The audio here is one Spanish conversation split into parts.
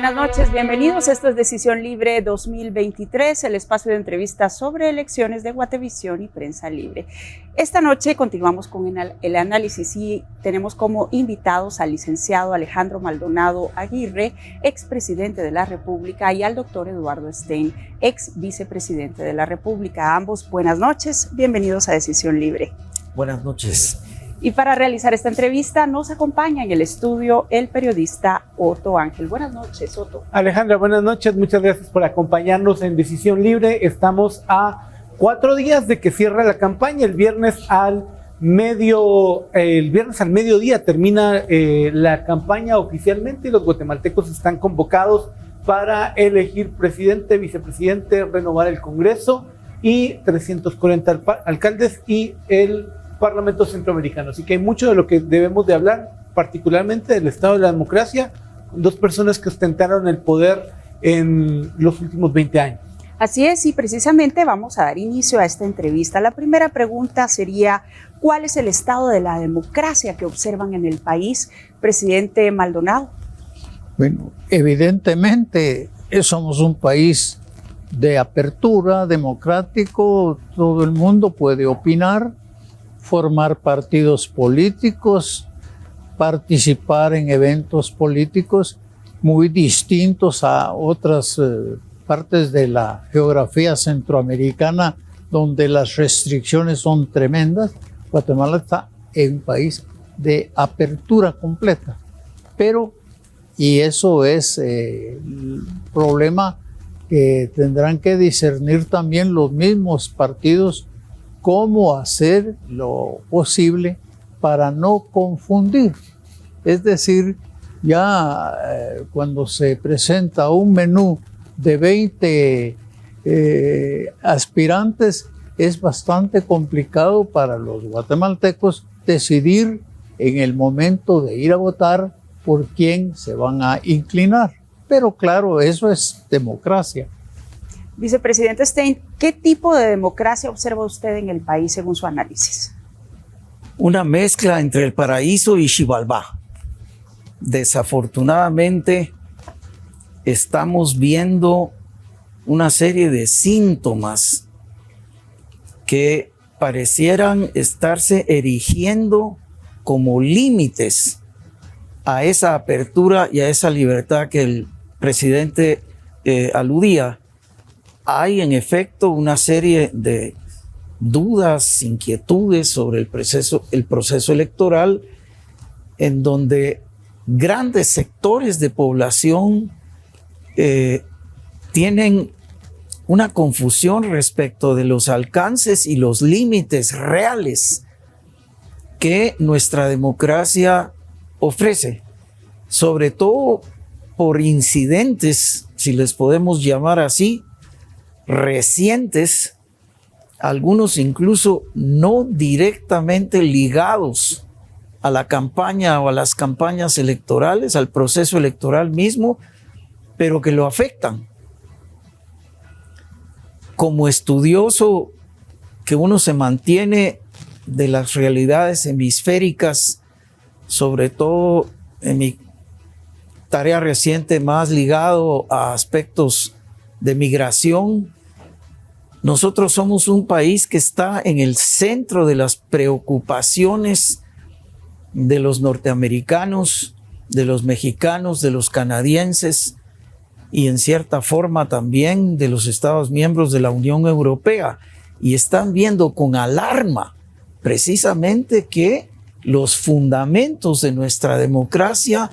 buenas noches, bienvenidos. Esto es Decisión Libre 2023, el espacio de entrevistas sobre elecciones de Guatevisión y Prensa Libre. Esta noche continuamos con el análisis y tenemos como invitados al licenciado Alejandro Maldonado Aguirre, expresidente de la República, y al doctor Eduardo Stein, ex vicepresidente de la República. Ambos, buenas noches, bienvenidos a Decisión Libre. Buenas noches. Y para realizar esta entrevista nos acompaña en el estudio el periodista Otto Ángel. Buenas noches, Otto. Alejandra, buenas noches. Muchas gracias por acompañarnos en Decisión Libre. Estamos a 4 días de que cierre la campaña. El viernes al mediodía termina la campaña oficialmente y los guatemaltecos están convocados para elegir presidente, vicepresidente, renovar el Congreso y 340 alcaldes y el Parlamento Centroamericano. Así que hay mucho de lo que debemos de hablar, particularmente del estado de la democracia, dos personas que ostentaron el poder en los últimos 20 años. Así es, y precisamente vamos a dar inicio a esta entrevista. La primera pregunta sería, ¿cuál es el estado de la democracia que observan en el país, presidente Maldonado? Bueno, evidentemente somos un país de apertura, democrático, todo el mundo puede opinar, formar partidos políticos, participar en eventos políticos muy distintos a otras partes de la geografía centroamericana donde las restricciones son tremendas. Guatemala está en un país de apertura completa, pero, y eso es el problema que tendrán que discernir también los mismos partidos, cómo hacer lo posible para no confundir. Es decir, ya cuando se presenta un menú de 20 aspirantes, es bastante complicado para los guatemaltecos decidir en el momento de ir a votar por quién se van a inclinar. Pero claro, eso es democracia. Vicepresidente Stein, ¿qué tipo de democracia observa usted en el país según su análisis? Una mezcla entre el paraíso y Xibalbá. Desafortunadamente, estamos viendo una serie de síntomas que parecieran estarse erigiendo como límites a esa apertura y a esa libertad que el presidente aludía. Hay en efecto una serie de dudas, inquietudes sobre el proceso electoral, en donde grandes sectores de población tienen una confusión respecto de los alcances y los límites reales que nuestra democracia ofrece, sobre todo por incidentes, si les podemos llamar así, recientes, algunos incluso no directamente ligados a la campaña o a las campañas electorales, al proceso electoral mismo, pero que lo afectan. Como estudioso que uno se mantiene de las realidades hemisféricas, sobre todo en mi tarea reciente más ligado a aspectos de migración, nosotros somos un país que está en el centro de las preocupaciones de los norteamericanos, de los mexicanos, de los canadienses y en cierta forma también de los Estados miembros de la Unión Europea, y están viendo con alarma precisamente que los fundamentos de nuestra democracia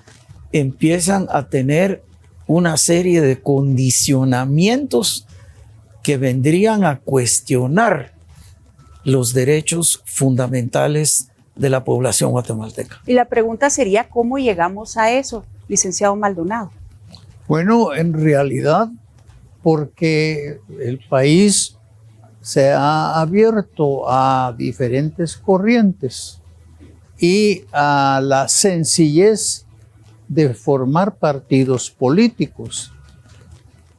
empiezan a tener una serie de condicionamientos que vendrían a cuestionar los derechos fundamentales de la población guatemalteca. Y la pregunta sería, ¿cómo llegamos a eso, licenciado Maldonado? Bueno, en realidad, porque el país se ha abierto a diferentes corrientes y a la sencillez de formar partidos políticos.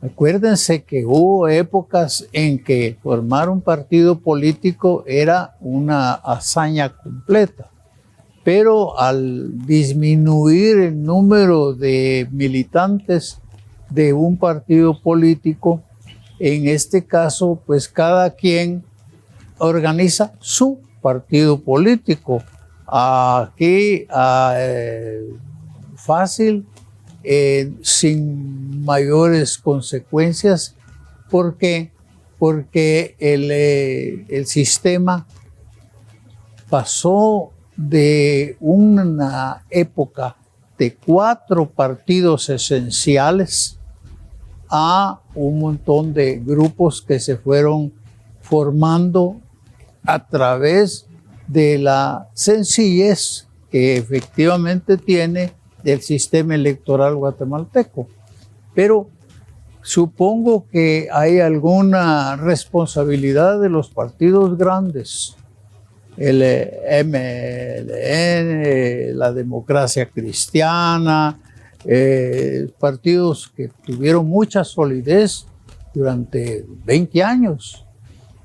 Acuérdense que hubo épocas en que formar un partido político era una hazaña completa, pero al disminuir el número de militantes de un partido político. En este caso, pues cada quien organiza su partido político. Aquí, fácil, sin mayores consecuencias. ¿Por qué? Porque el sistema pasó de una época de 4 partidos esenciales a un montón de grupos que se fueron formando a través de la sencillez que efectivamente tiene el sistema electoral guatemalteco. Pero supongo que hay alguna responsabilidad de los partidos grandes, el MLN, la Democracia Cristiana, partidos que tuvieron mucha solidez durante 20 años,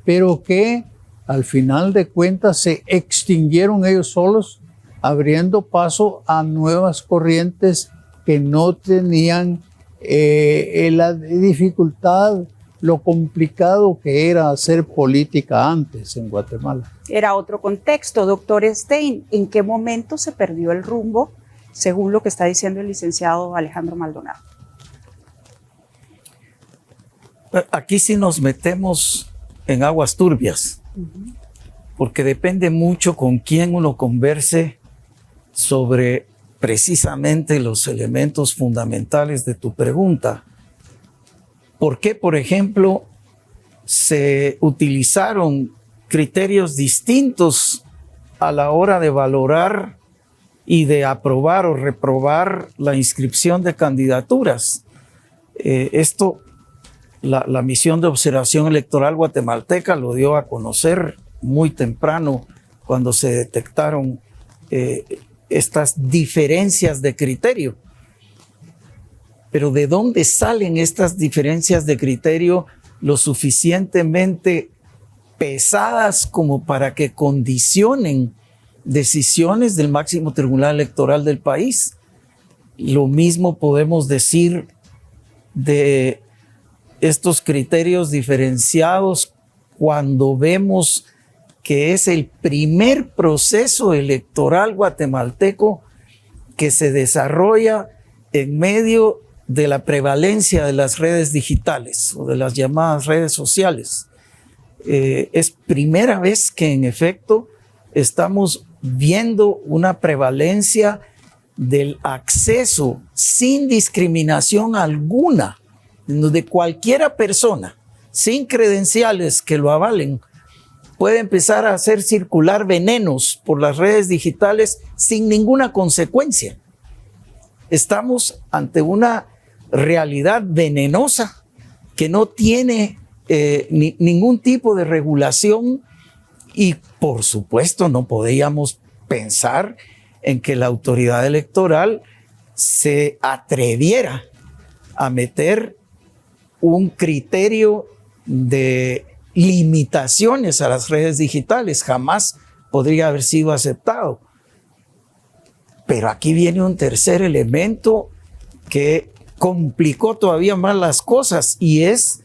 pero que al final de cuentas se extinguieron ellos solos, abriendo paso a nuevas corrientes que no tenían la dificultad, lo complicado que era hacer política antes en Guatemala. Era otro contexto. Doctor Stein, ¿en qué momento se perdió el rumbo, según lo que está diciendo el licenciado Alejandro Maldonado? Aquí sí nos metemos en aguas turbias, porque depende mucho con quién uno converse sobre precisamente los elementos fundamentales de tu pregunta. ¿Por qué, por ejemplo, se utilizaron criterios distintos a la hora de valorar y de aprobar o reprobar la inscripción de candidaturas? La Misión de Observación Electoral Guatemalteca lo dio a conocer muy temprano cuando se detectaron estas diferencias de criterio. Pero ¿de dónde salen estas diferencias de criterio lo suficientemente pesadas como para que condicionen decisiones del máximo tribunal electoral del país? Lo mismo podemos decir de estos criterios diferenciados cuando vemos que es el primer proceso electoral guatemalteco que se desarrolla en medio de la prevalencia de las redes digitales o de las llamadas redes sociales. Es primera vez que en efecto estamos viendo una prevalencia del acceso sin discriminación alguna, donde cualquiera persona sin credenciales que lo avalen puede empezar a hacer circular venenos por las redes digitales sin ninguna consecuencia. Estamos ante una realidad venenosa que no tiene ningún tipo de regulación y por supuesto no podíamos pensar en que la autoridad electoral se atreviera a meter un criterio de limitaciones a las redes digitales. Jamás podría haber sido aceptado. Pero aquí viene un tercer elemento que complicó todavía más las cosas y es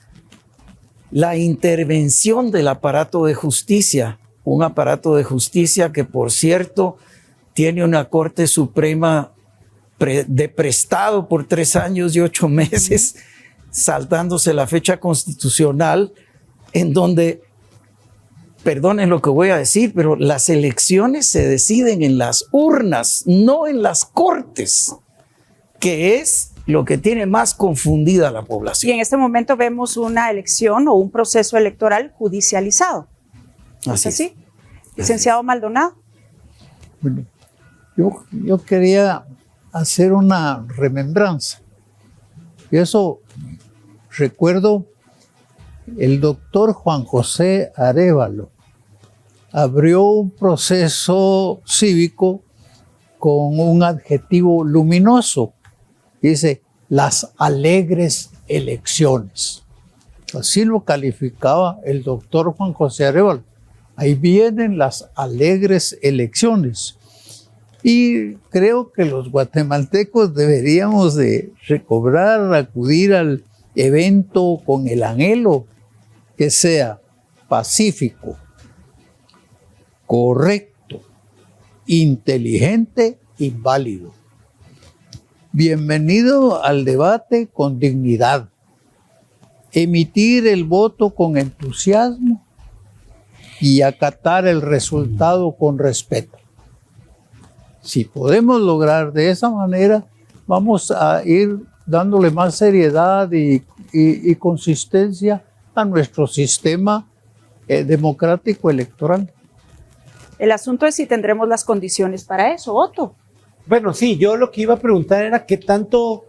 la intervención del aparato de justicia. Un aparato de justicia que, por cierto, tiene una Corte Suprema de prestado por 3 años y 8 meses, saltándose la fecha constitucional, en donde, perdonen lo que voy a decir, pero las elecciones se deciden en las urnas, no en las cortes, que es lo que tiene más confundida a la población. Y en este momento vemos una elección o un proceso electoral judicializado. ¿Es así? Licenciado Maldonado. Bueno, yo quería hacer una remembranza. Y eso recuerdo, el doctor Juan José Arévalo abrió un proceso cívico con un adjetivo luminoso. Dice, las alegres elecciones. Así lo calificaba el doctor Juan José Arévalo. Ahí vienen las alegres elecciones. Y creo que los guatemaltecos deberíamos de recobrar, acudir al evento con el anhelo que sea pacífico, correcto, inteligente y válido. Bienvenido al debate con dignidad. Emitir el voto con entusiasmo y acatar el resultado con respeto. Si podemos lograr de esa manera, vamos a ir dándole más seriedad y consistencia a nuestro sistema democrático electoral. El asunto es si tendremos las condiciones para eso, Otto. Bueno, sí, yo lo que iba a preguntar era qué tanto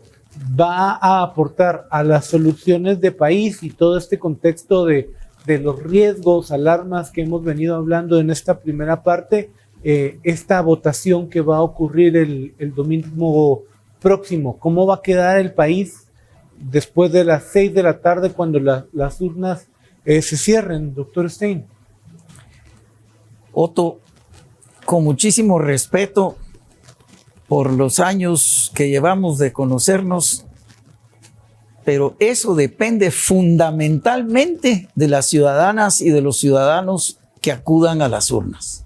va a aportar a las soluciones de país y todo este contexto de los riesgos, alarmas que hemos venido hablando en esta primera parte, esta votación que va a ocurrir el domingo próximo. ¿Cómo va a quedar el país después de las 6 de la tarde cuando las urnas se cierren, doctor Stein? Otto, con muchísimo respeto por los años que llevamos de conocernos, pero eso depende fundamentalmente de las ciudadanas y de los ciudadanos que acudan a las urnas.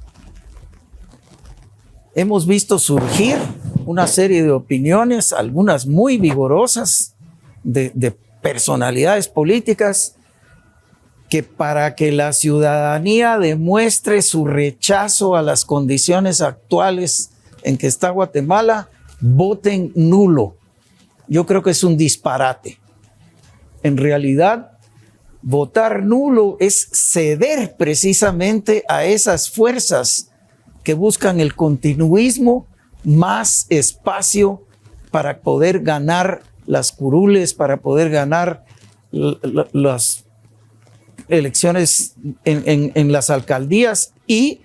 Hemos visto surgir una serie de opiniones, algunas muy vigorosas, de personalidades políticas, que para que la ciudadanía demuestre su rechazo a las condiciones actuales en que está Guatemala, voten nulo. Yo creo que es un disparate. En realidad, votar nulo es ceder precisamente a esas fuerzas que buscan el continuismo, más espacio para poder ganar las curules, para poder ganar las elecciones en las alcaldías y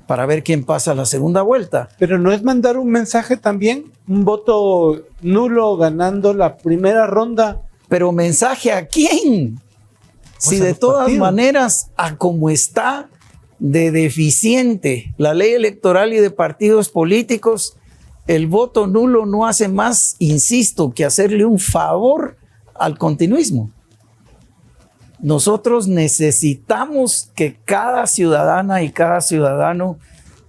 para ver quién pasa a la segunda vuelta. Pero ¿no es mandar un mensaje también? Un voto nulo ganando la primera ronda. ¿Pero mensaje a quién? Si de todas maneras, a como está de deficiente la ley electoral y de partidos políticos, el voto nulo no hace más, insisto, que hacerle un favor al continuismo. Nosotros necesitamos que cada ciudadana y cada ciudadano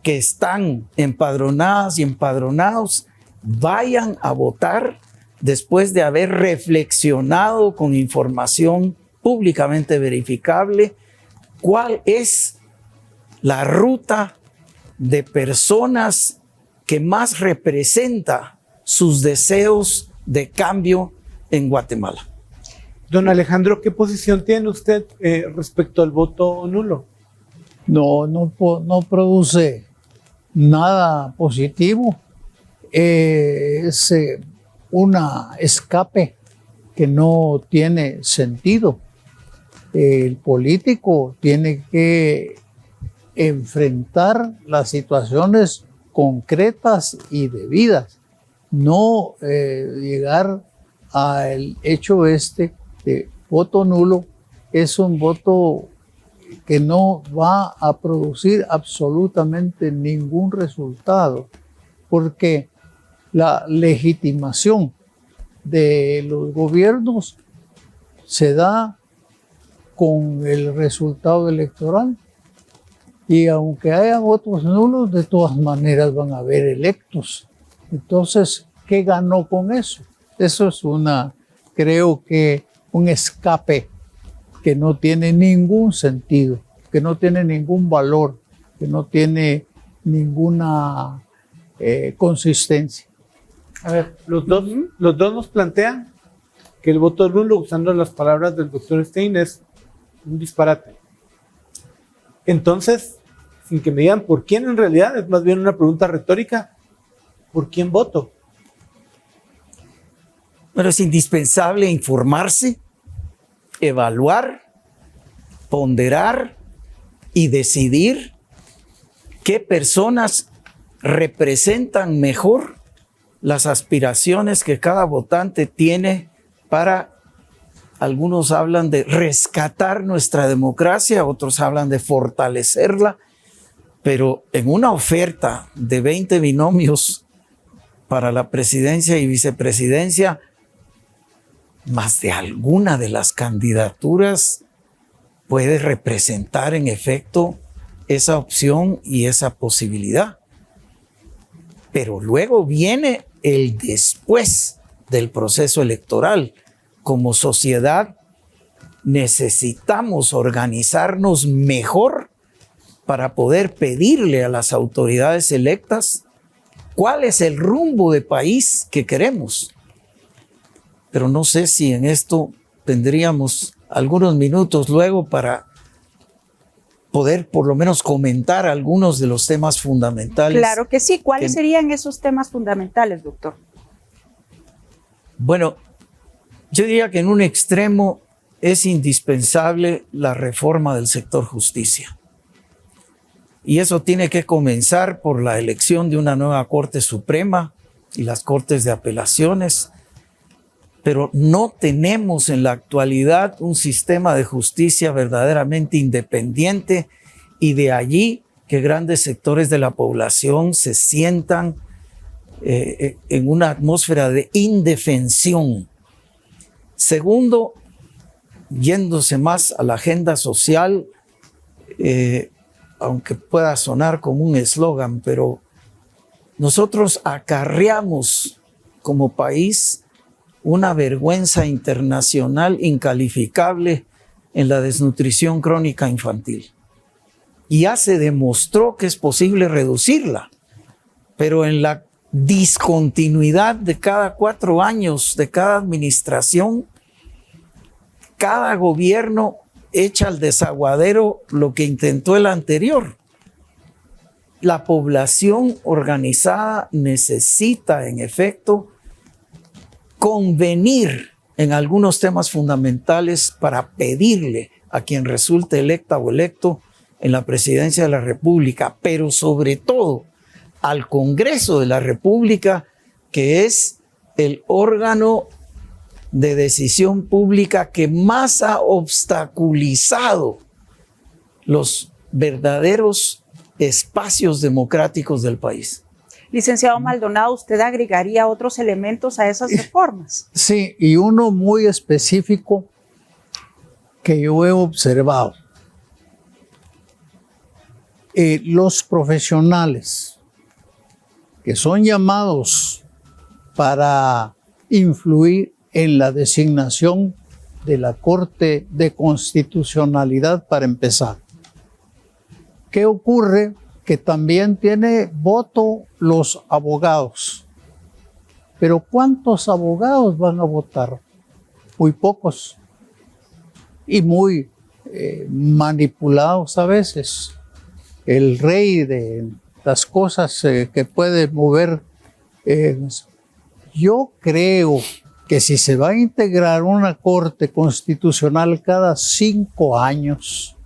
que están empadronadas y empadronados vayan a votar después de haber reflexionado con información públicamente verificable cuál es la ruta de personas que más representa sus deseos de cambio en Guatemala. Don Alejandro, ¿qué posición tiene usted respecto al voto nulo? No produce nada positivo. Es un escape que no tiene sentido. El político tiene que enfrentar las situaciones concretas y debidas, no llegar al hecho de voto nulo. Es un voto que no va a producir absolutamente ningún resultado, porque la legitimación de los gobiernos se da con el resultado electoral. Y aunque haya votos nulos, de todas maneras van a haber electos. Entonces, ¿qué ganó con eso? Eso es creo que un escape que no tiene ningún sentido, que no tiene ningún valor, que no tiene ninguna consistencia. A ver, los dos nos plantean que el voto nulo, usando las palabras del doctor Stein, es un disparate. Entonces, sin que me digan por quién en realidad, es más bien una pregunta retórica, ¿por quién voto? Pero es indispensable informarse, evaluar, ponderar y decidir qué personas representan mejor las aspiraciones que cada votante tiene para, algunos hablan de rescatar nuestra democracia, otros hablan de fortalecerla, pero en una oferta de 20 binomios para la presidencia y vicepresidencia, más de alguna de las candidaturas puede representar en efecto esa opción y esa posibilidad. Pero luego viene el después del proceso electoral. Como sociedad necesitamos organizarnos mejor para poder pedirle a las autoridades electas cuál es el rumbo de país que queremos. Pero no sé si en esto tendríamos algunos minutos luego para poder por lo menos comentar algunos de los temas fundamentales. Claro que sí. ¿Cuáles serían esos temas fundamentales, doctor? Bueno, yo diría que en un extremo es indispensable la reforma del sector justicia. Y eso tiene que comenzar por la elección de una nueva Corte Suprema y las Cortes de Apelaciones. Pero no tenemos en la actualidad un sistema de justicia verdaderamente independiente, y de allí que grandes sectores de la población se sientan en una atmósfera de indefensión. Segundo, yéndose más a la agenda social, aunque pueda sonar como un eslogan, pero nosotros acarreamos como país una vergüenza internacional incalificable en la desnutrición crónica infantil. Y ya se demostró que es posible reducirla, pero en la discontinuidad de cada 4 años de cada administración, cada gobierno echa al desaguadero lo que intentó el anterior. La población organizada necesita, en efecto, convenir en algunos temas fundamentales para pedirle a quien resulte electa o electo en la presidencia de la República, pero sobre todo al Congreso de la República, que es el órgano de decisión pública que más ha obstaculizado los verdaderos espacios democráticos del país. Licenciado Maldonado, ¿usted agregaría otros elementos a esas reformas? Sí, y uno muy específico que yo he observado. Los profesionales que son llamados para influir en la designación de la Corte de Constitucionalidad, para empezar. ¿Qué ocurre? Que también tiene voto los abogados. Pero ¿cuántos abogados van a votar? Muy pocos. Y muy manipulados a veces. El rey de las cosas que puede mover. Yo creo que si se va a integrar una Corte Constitucional cada 5 años,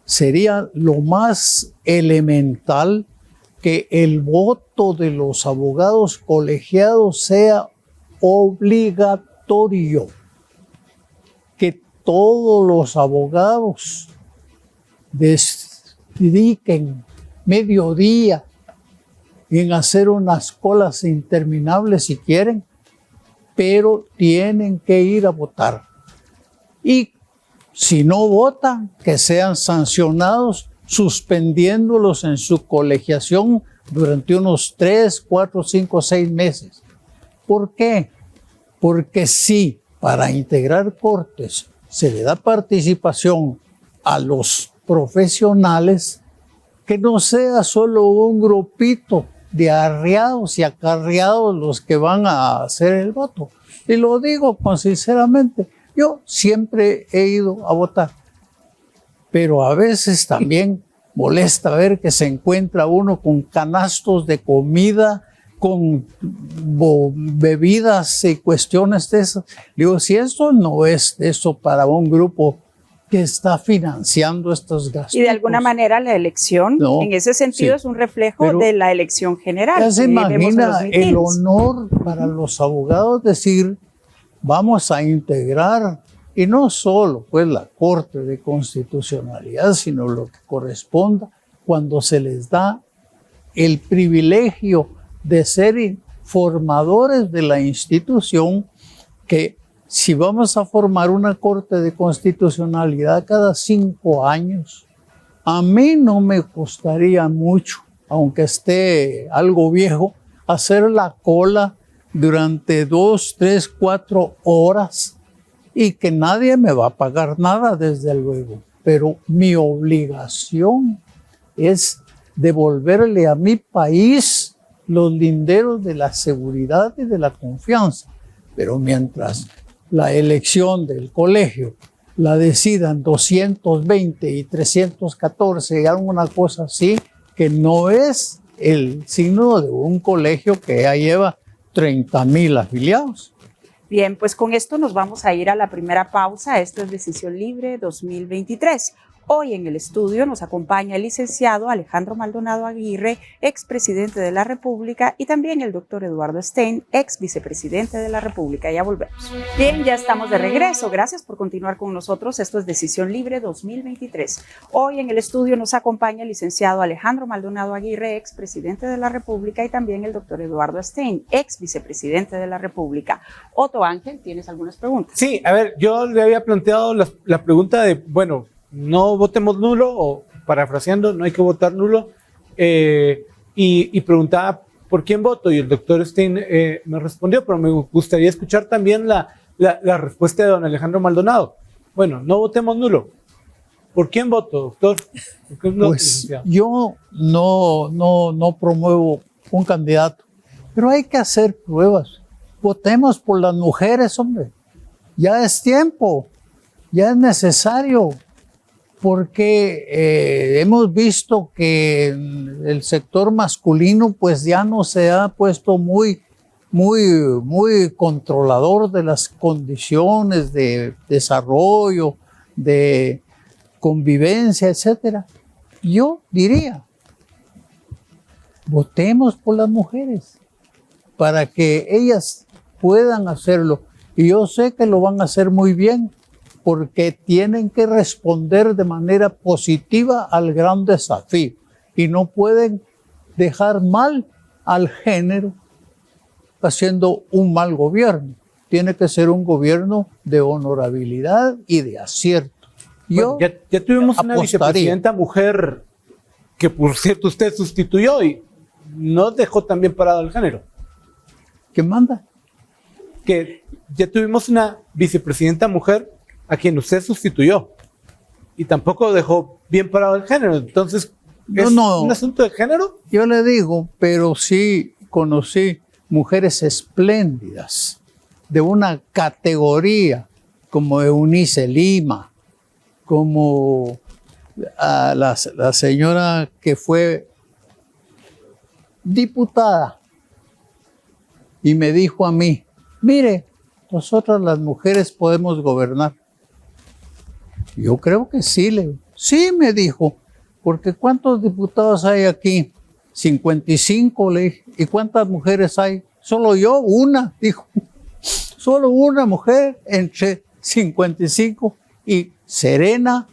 sería lo más elemental que el voto de los abogados colegiados sea obligatorio, que todos los abogados dediquen mediodía en hacer unas colas interminables si quieren, pero tienen que ir a votar. Y si no votan, que sean sancionados, suspendiéndolos en su colegiación durante unos 3, 4, 5, 6 meses. ¿Por qué? Porque si para integrar cortes se le da participación a los profesionales, que no sea solo un grupito de arreados y acarreados los que van a hacer el voto. Y lo digo con sinceramente, yo siempre he ido a votar, pero a veces también molesta ver que se encuentra uno con canastos de comida, con bebidas y cuestiones de esas. Digo, si eso no es eso para un grupo que está financiando estos gastos. Y de alguna manera la elección, en ese sentido, es un reflejo de la elección general. Ya se imagina el honor para los abogados decir, vamos a integrar, y no solo pues la Corte de Constitucionalidad, sino lo que corresponda, cuando se les da el privilegio de ser formadores de la institución, que si vamos a formar una Corte de Constitucionalidad cada 5 años, a mí no me costaría mucho, aunque esté algo viejo, hacer la cola durante 2, 3, 4 horas y que nadie me va a pagar nada, desde luego. Pero mi obligación es devolverle a mi país los linderos de la seguridad y de la confianza. Pero mientras la elección del colegio la decidan 220 y 314 y alguna cosa así, que no es el signo de un colegio que ya lleva 30,000 afiliados. Bien, pues con esto nos vamos a ir a la primera pausa. Esto es Decisión Libre 2023. Hoy en el estudio nos acompaña el licenciado Alejandro Maldonado Aguirre, expresidente de la República, y también el doctor Eduardo Stein, ex vicepresidente de la República. Ya volvemos. Bien, ya estamos de regreso. Gracias por continuar con nosotros. Esto es Decisión Libre 2023. Hoy en el estudio nos acompaña el licenciado Alejandro Maldonado Aguirre, expresidente de la República, y también el doctor Eduardo Stein, ex vicepresidente de la República. Otto Ángel, ¿tienes algunas preguntas? Sí, a ver, yo le había planteado la pregunta de, bueno, no votemos nulo, o parafraseando, no hay que votar nulo, y preguntaba por quién voto, y el doctor Stein me respondió, pero me gustaría escuchar también la respuesta de don Alejandro Maldonado. Bueno, no votemos nulo. ¿Por quién voto, doctor? Pues yo no promuevo un candidato, pero hay que hacer pruebas. Votemos por las mujeres, hombre. Ya es tiempo, ya es necesario. Porque hemos visto que el sector masculino pues ya no se ha puesto muy controlador de las condiciones de desarrollo, de convivencia, etcétera. Yo diría, votemos por las mujeres para que ellas puedan hacerlo. Y yo sé que lo van a hacer muy bien, porque tienen que responder de manera positiva al gran desafío y no pueden dejar mal al género haciendo un mal gobierno. Tiene que ser un gobierno de honorabilidad y de acierto. Yo ya tuvimos una vicepresidenta mujer que, por cierto, usted sustituyó y no dejó tan bien parado el género. ¿Quién manda? Que ya tuvimos una vicepresidenta mujer a quien usted sustituyó y tampoco dejó bien parado el género. Entonces, ¿es un asunto de género? Yo le digo, pero sí conocí mujeres espléndidas de una categoría como Eunice Lima, como la señora que fue diputada y me dijo a mí, mire, nosotras las mujeres podemos gobernar. Yo creo que sí, sí, me dijo, porque ¿cuántos diputados hay aquí? 55, le dije. ¿Y cuántas mujeres hay? Solo yo, una, dijo. Solo una mujer entre 55 y serena,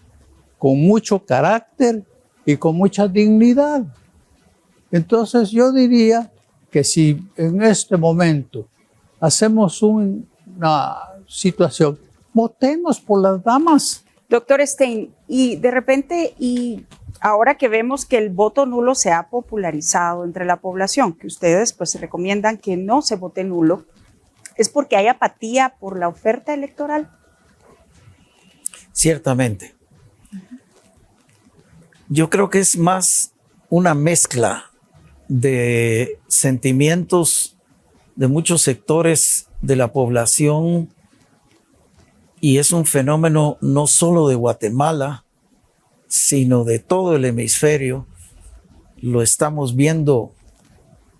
con mucho carácter y con mucha dignidad. Entonces yo diría que si en este momento hacemos una situación, votemos por las damas. Doctor Stein, y de repente, y ahora que vemos que el voto nulo se ha popularizado entre la población, que ustedes pues recomiendan que no se vote nulo, ¿es porque hay apatía por la oferta electoral? Ciertamente. Yo creo que es más una mezcla de sentimientos de muchos sectores de la población. Y es un fenómeno no solo de Guatemala, sino de todo el hemisferio. Lo estamos viendo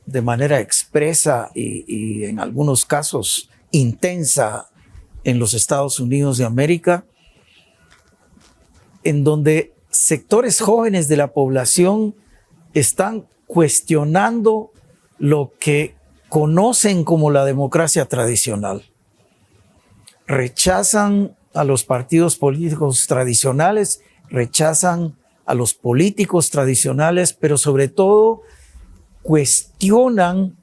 de manera expresa y en algunos casos intensa en los Estados Unidos de América, en donde sectores jóvenes de la población están cuestionando lo que conocen como la democracia tradicional. Rechazan a los partidos políticos tradicionales, rechazan a los políticos tradicionales, pero sobre todo cuestionan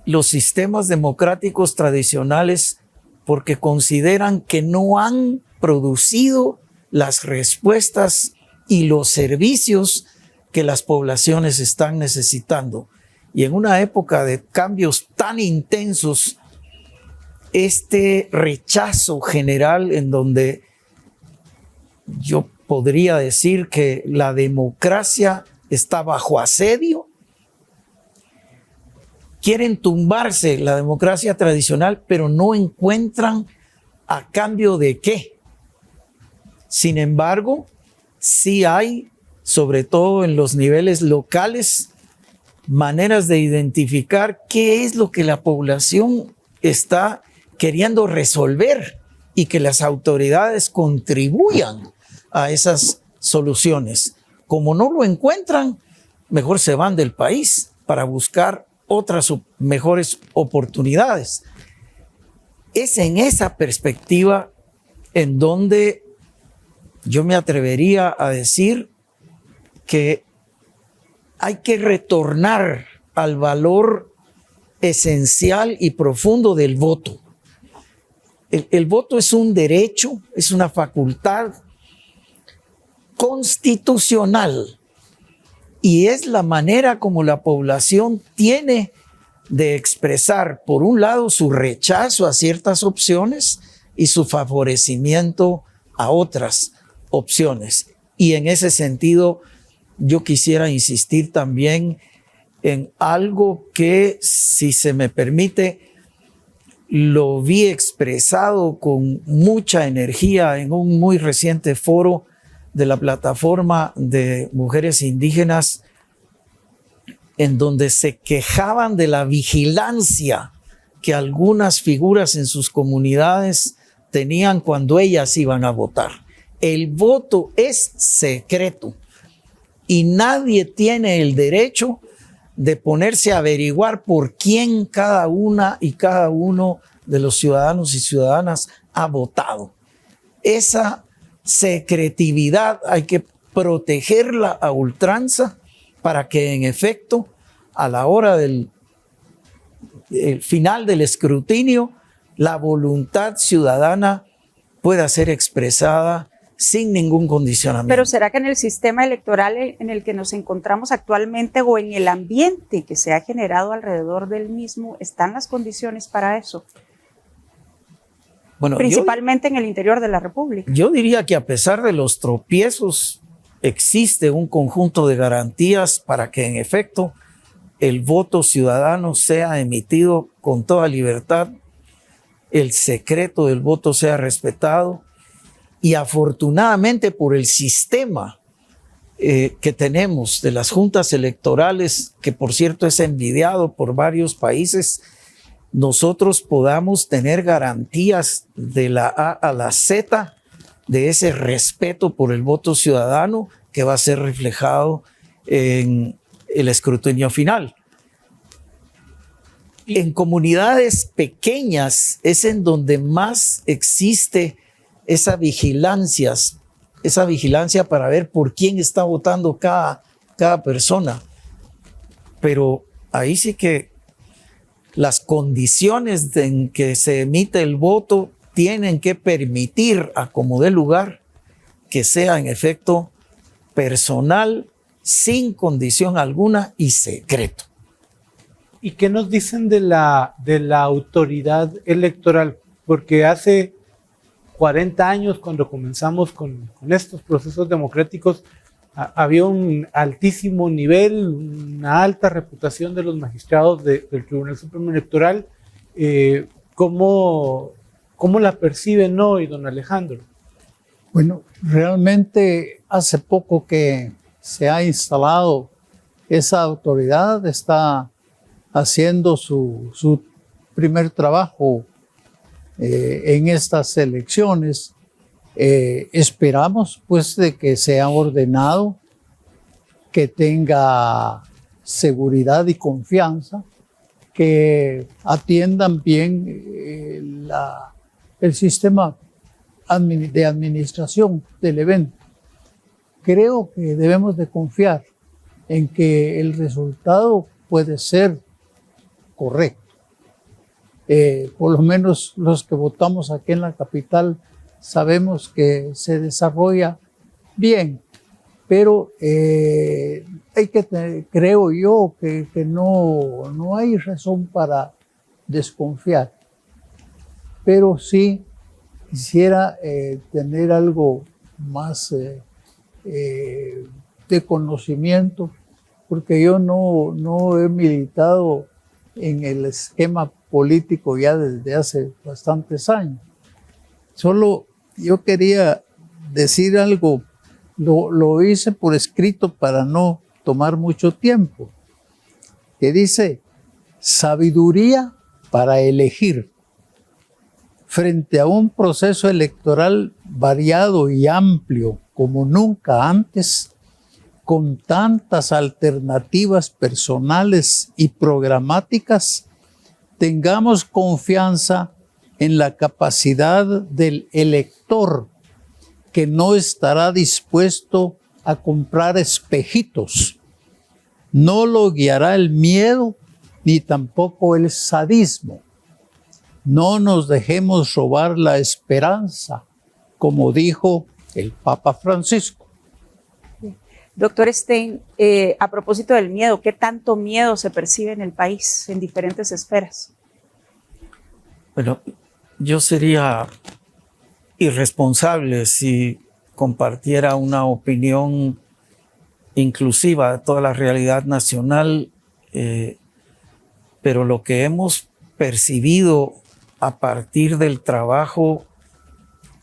los sistemas democráticos tradicionales porque consideran que no han producido las respuestas y los servicios que las poblaciones están necesitando. Y en una época de cambios tan intensos, este rechazo general en donde yo podría decir que la democracia está bajo asedio, quieren tumbarse la democracia tradicional, pero no encuentran a cambio de qué. Sin embargo, sí hay, sobre todo en los niveles locales, maneras de identificar qué es lo que la población está queriendo resolver y que las autoridades contribuyan a esas soluciones. Como no lo encuentran, mejor se van del país para buscar otras mejores oportunidades. Es en esa perspectiva en donde yo me atrevería a decir que hay que retornar al valor esencial y profundo del voto. El voto es un derecho, es una facultad constitucional y es la manera como la población tiene de expresar, por un lado, su rechazo a ciertas opciones y su favorecimiento a otras opciones. Y en ese sentido, yo quisiera insistir también en algo que, si se me permite, lo vi expresado con mucha energía en un muy reciente foro de la plataforma de mujeres indígenas, en donde se quejaban de la vigilancia que algunas figuras en sus comunidades tenían cuando ellas iban a votar. El voto es secreto y nadie tiene el derecho de ponerse a averiguar por quién cada una y cada uno de los ciudadanos y ciudadanas ha votado. Esa secretividad hay que protegerla a ultranza para que en efecto a la hora del final del escrutinio la voluntad ciudadana pueda ser expresada sin ningún condicionamiento. Pero ¿será que en el sistema electoral en el que nos encontramos actualmente o en el ambiente que se ha generado alrededor del mismo están las condiciones para eso? Bueno, principalmente en el interior de la República. Yo diría que a pesar de los tropiezos, existe un conjunto de garantías para que en efecto el voto ciudadano sea emitido con toda libertad, el secreto del voto sea respetado y afortunadamente por el sistema que tenemos de las juntas electorales, que por cierto es envidiado por varios países, nosotros podamos tener garantías de la A a la Z de ese respeto por el voto ciudadano que va a ser reflejado en el escrutinio final. En comunidades pequeñas es en donde más existe esa vigilancia para ver por quién está votando cada persona. Pero ahí sí que las condiciones en que se emite el voto tienen que permitir, a como dé lugar, que sea en efecto personal, sin condición alguna y secreto. ¿Y qué nos dicen de la autoridad electoral? Porque hace 40 años, cuando comenzamos con estos procesos democráticos, había un altísimo nivel, una alta reputación de los magistrados del Tribunal Supremo Electoral. ¿Cómo la perciben hoy, don Alejandro? Bueno, realmente hace poco que se ha instalado esa autoridad, está haciendo su primer trabajo en estas elecciones. Esperamos pues de que sea ordenado, que tenga seguridad y confianza, que atiendan bien el sistema de administración del evento. creo que debemos de confiar en que el resultado puede ser correcto. Por lo menos los que votamos aquí en la capital sabemos que se desarrolla bien, pero hay que creo yo que no hay razón para desconfiar. Pero sí quisiera tener algo más de conocimiento, porque yo no he militado en el esquema político ya desde hace bastantes años. Solo yo quería decir algo, lo hice por escrito para no tomar mucho tiempo, que dice: sabiduría para elegir. Frente a un proceso electoral variado y amplio como nunca antes, con tantas alternativas personales y programáticas, tengamos confianza en la capacidad del elector, que no estará dispuesto a comprar espejitos. No lo guiará el miedo ni tampoco el sadismo. No nos dejemos robar la esperanza, como dijo el Papa Francisco. Doctor Stein, a propósito del miedo, ¿qué tanto miedo se percibe en el país en diferentes esferas? Bueno, yo sería irresponsable si compartiera una opinión inclusiva de toda la realidad nacional, pero lo que hemos percibido a partir del trabajo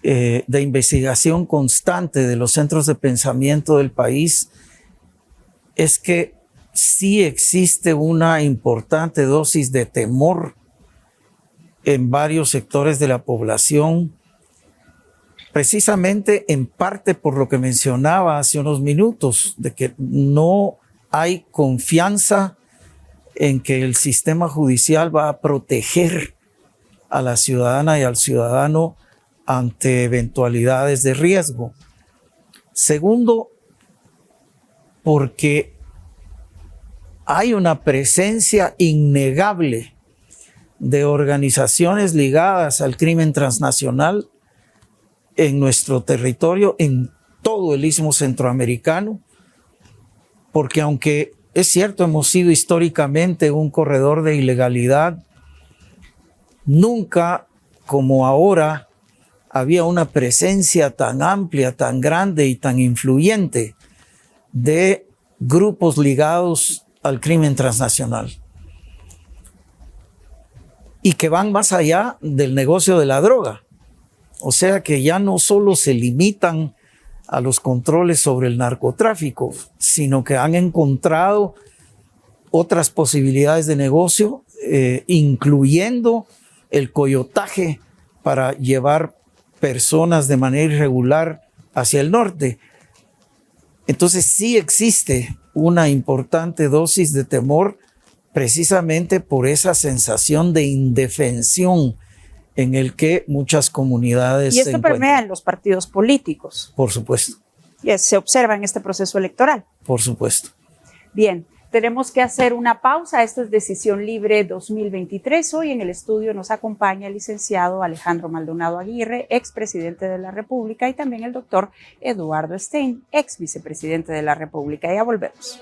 de investigación constante de los centros de pensamiento del país es que sí existe una importante dosis de temor en varios sectores de la población, precisamente en parte por lo que mencionaba hace unos minutos, de que no hay confianza en que el sistema judicial va a proteger a la ciudadana y al ciudadano ante eventualidades de riesgo. Segundo, porque hay una presencia innegable de organizaciones ligadas al crimen transnacional en nuestro territorio, en todo el istmo centroamericano, porque aunque es cierto, hemos sido históricamente un corredor de ilegalidad, nunca como ahora había una presencia tan amplia, tan grande y tan influyente de grupos ligados al crimen transnacional y que van más allá del negocio de la droga. O sea que ya no solo se limitan a los controles sobre el narcotráfico, sino que han encontrado otras posibilidades de negocio, incluyendo el coyotaje para llevar personas de manera irregular hacia el norte. Entonces sí existe una importante dosis de temor precisamente por esa sensación de indefensión en el que muchas comunidades se encuentran. Y esto permea en los partidos políticos. Por supuesto. Y se observa en este proceso electoral. Por supuesto. Bien, tenemos que hacer una pausa. Esto es Decisión Libre 2023. Hoy en el estudio nos acompaña el licenciado Alejandro Maldonado Aguirre, expresidente de la República, y también el doctor Eduardo Stein, ex vicepresidente de la República. Ya volvemos.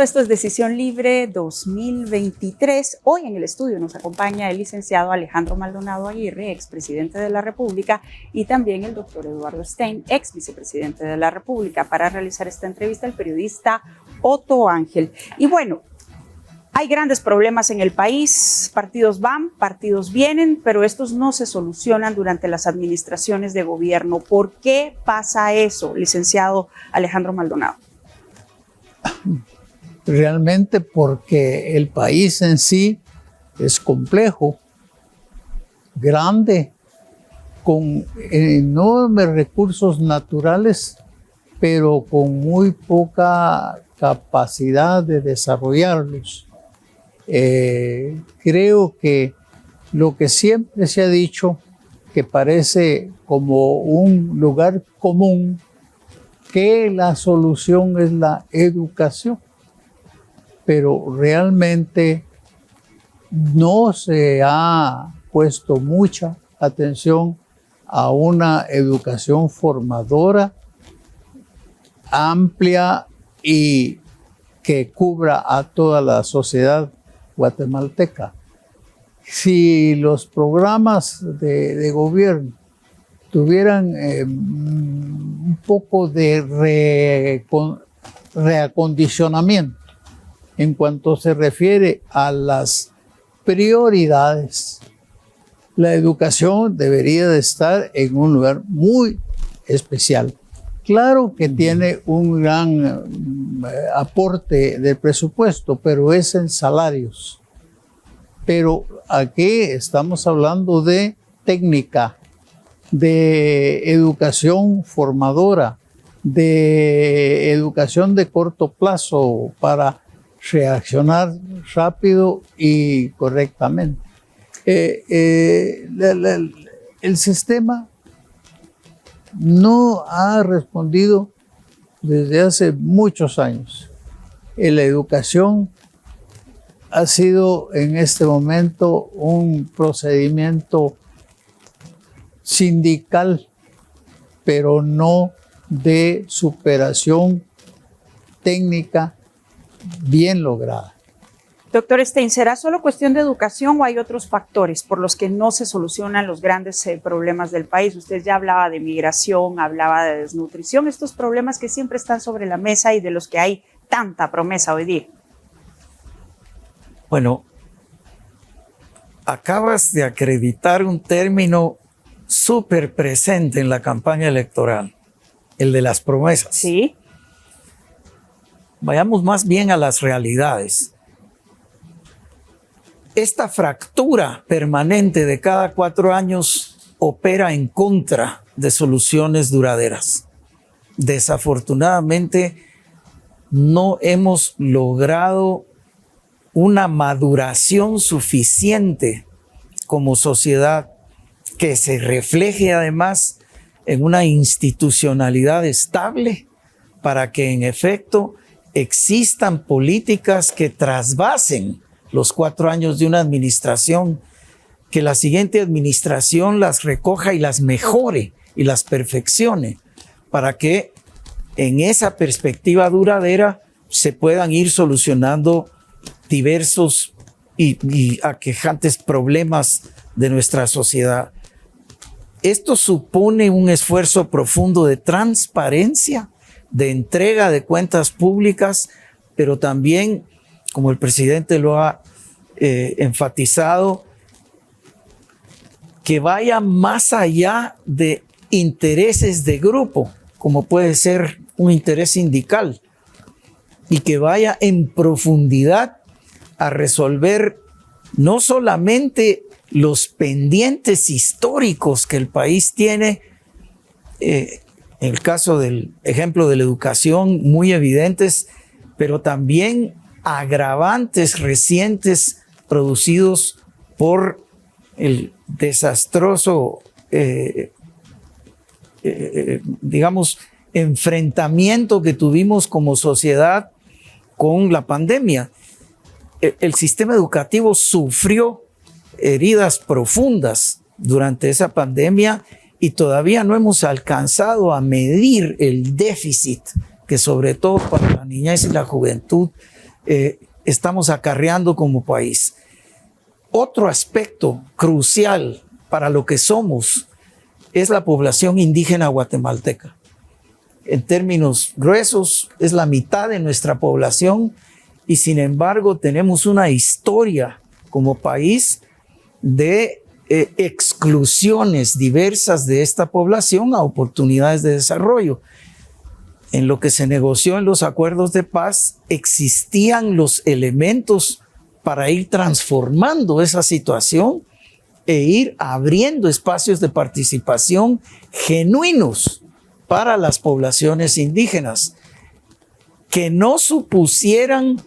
Esto es Decisión Libre 2023. Hoy en el estudio nos acompaña el licenciado Alejandro Maldonado Aguirre, expresidente de la República, y también el doctor Eduardo Stein, ex vicepresidente de la República. Para realizar esta entrevista, el periodista Otto Ángel. Y bueno, hay grandes problemas en el país, partidos van, partidos vienen, pero estos no se solucionan durante las administraciones de gobierno. ¿Por qué pasa eso, licenciado Alejandro Maldonado? Realmente porque el país en sí es complejo, grande, con enormes recursos naturales, pero con muy poca capacidad de desarrollarlos. Creo que lo que siempre se ha dicho, que parece como un lugar común, que la solución es la educación, pero realmente no se ha puesto mucha atención a una educación formadora amplia y que cubra a toda la sociedad guatemalteca. Si los programas de gobierno tuvieran un poco de reacondicionamiento en cuanto se refiere a las prioridades, la educación debería de estar en un lugar muy especial. Claro que tiene un gran aporte del presupuesto, pero es en salarios. Pero aquí estamos hablando de técnica, de educación formadora, de educación de corto plazo para reaccionar rápido y correctamente. El sistema no ha respondido desde hace muchos años. La educación ha sido en este momento un procedimiento sindical, pero no de superación técnica bien lograda. Doctor Stein, ¿será solo cuestión de educación o hay otros factores por los que no se solucionan los grandes problemas del país? Usted ya hablaba de migración, hablaba de desnutrición, estos problemas que siempre están sobre la mesa y de los que hay tanta promesa hoy día. Bueno, acabas de acreditar un término súper presente en la campaña electoral, el de las promesas. Sí. Vayamos más bien a las realidades. Esta fractura permanente de cada 4 años opera en contra de soluciones duraderas. Desafortunadamente, no hemos logrado una maduración suficiente como sociedad que se refleje además en una institucionalidad estable para que en efecto existan políticas que trasvasen los 4 años de una administración, que la siguiente administración las recoja y las mejore y las perfeccione, para que en esa perspectiva duradera se puedan ir solucionando diversos y aquejantes problemas de nuestra sociedad. Esto supone un esfuerzo profundo de transparencia, de entrega de cuentas públicas, pero también, como el presidente lo ha enfatizado, que vaya más allá de intereses de grupo, como puede ser un interés sindical, y que vaya en profundidad a resolver no solamente los pendientes históricos que el país tiene, en el caso del ejemplo de la educación, muy evidentes, pero también agravantes recientes producidos por el desastroso, digamos, enfrentamiento que tuvimos como sociedad con la pandemia. El sistema educativo sufrió heridas profundas durante esa pandemia y todavía no hemos alcanzado a medir el déficit que sobre todo para la niñez y la juventud estamos acarreando como país. Otro aspecto crucial para lo que somos es la población indígena guatemalteca. En términos gruesos, es la mitad de nuestra población y sin embargo tenemos una historia como país de exclusiones diversas de esta población a oportunidades de desarrollo. En lo que se negoció en los acuerdos de paz, existían los elementos para ir transformando esa situación e ir abriendo espacios de participación genuinos para las poblaciones indígenas, que no supusieran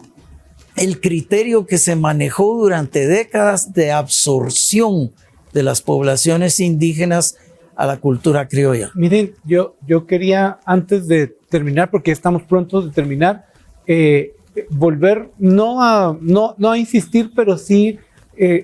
el criterio que se manejó durante décadas de absorción de las poblaciones indígenas a la cultura criolla. Miren, yo quería, antes de terminar, porque estamos pronto de terminar, volver, no a insistir, pero sí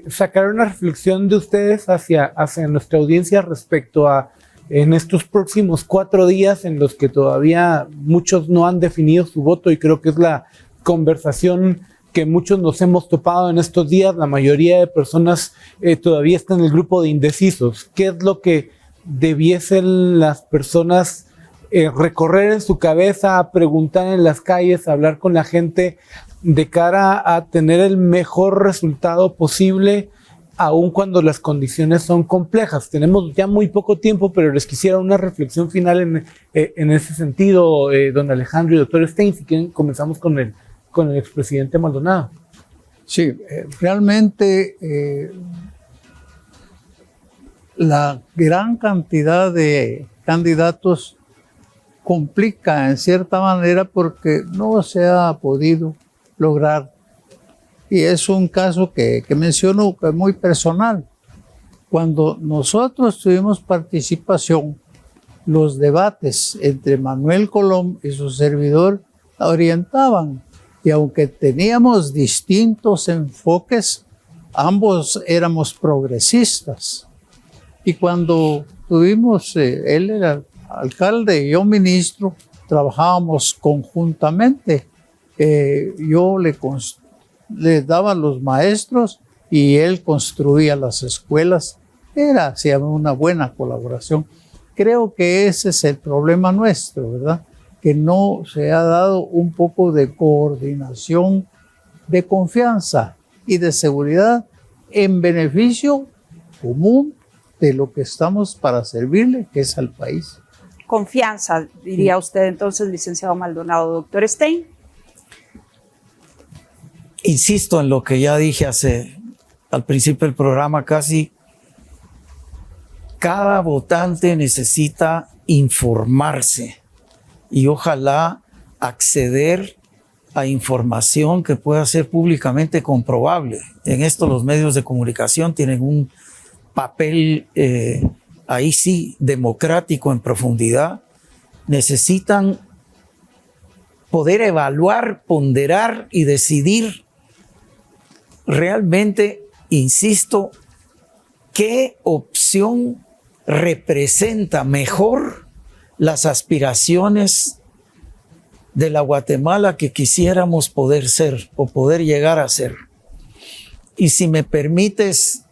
sacar una reflexión de ustedes hacia nuestra audiencia respecto a en estos próximos 4 días en los que todavía muchos no han definido su voto, y creo que es la conversación que muchos nos hemos topado en estos días. La mayoría de personas todavía están en el grupo de indecisos. ¿Qué es lo que debiesen las personas recorrer en su cabeza, preguntar en las calles, hablar con la gente de cara a tener el mejor resultado posible, aun cuando las condiciones son complejas? Tenemos ya muy poco tiempo, pero les quisiera una reflexión final en ese sentido, don Alejandro y doctor Stein. Si quieren, comenzamos con el expresidente Maldonado. Sí, realmente la gran cantidad de candidatos complica en cierta manera porque no se ha podido lograr. Y es un caso que menciono que es muy personal. Cuando nosotros tuvimos participación, los debates entre Manuel Colom y su servidor orientaban. Y aunque teníamos distintos enfoques, ambos éramos progresistas. Y cuando tuvimos, él era alcalde y yo ministro, trabajábamos conjuntamente. Yo le daba los maestros y él construía las escuelas. Hacía una buena colaboración. Creo que ese es el problema nuestro, ¿verdad? Que no se ha dado un poco de coordinación, de confianza y de seguridad en beneficio común de lo que estamos para servirle, que es al país. Confianza, diría usted entonces, licenciado Maldonado. Doctor Stein. Insisto en lo que ya dije al principio del programa casi. Cada votante necesita informarse y ojalá acceder a información que pueda ser públicamente comprobable. En esto los medios de comunicación tienen un papel, ahí sí, democrático en profundidad. Necesitan poder evaluar, ponderar y decidir realmente, insisto, qué opción representa mejor las aspiraciones de la Guatemala que quisiéramos poder ser o poder llegar a ser. Y si me permites,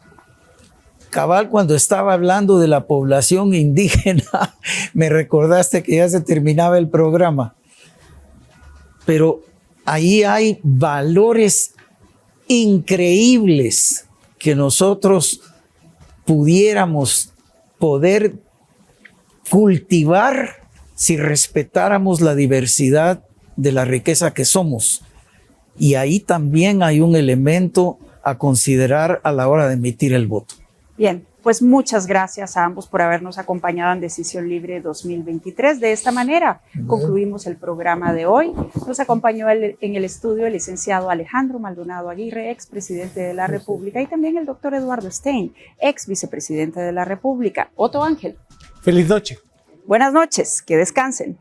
cabal, cuando estaba hablando de la población indígena, me recordaste que ya se terminaba el programa. Pero ahí hay valores increíbles que nosotros pudiéramos poder cultivar si respetáramos la diversidad de la riqueza que somos. Y ahí también hay un elemento a considerar a la hora de emitir el voto. Bien, pues muchas gracias a ambos por habernos acompañado en Decisión Libre 2023. De esta manera concluimos el programa de hoy. Nos acompañó en el estudio el licenciado Alejandro Maldonado Aguirre, expresidente de la República, y también el doctor Eduardo Stein, ex vicepresidente de la República. Otto Ángel. Feliz noche. Buenas noches, que descansen.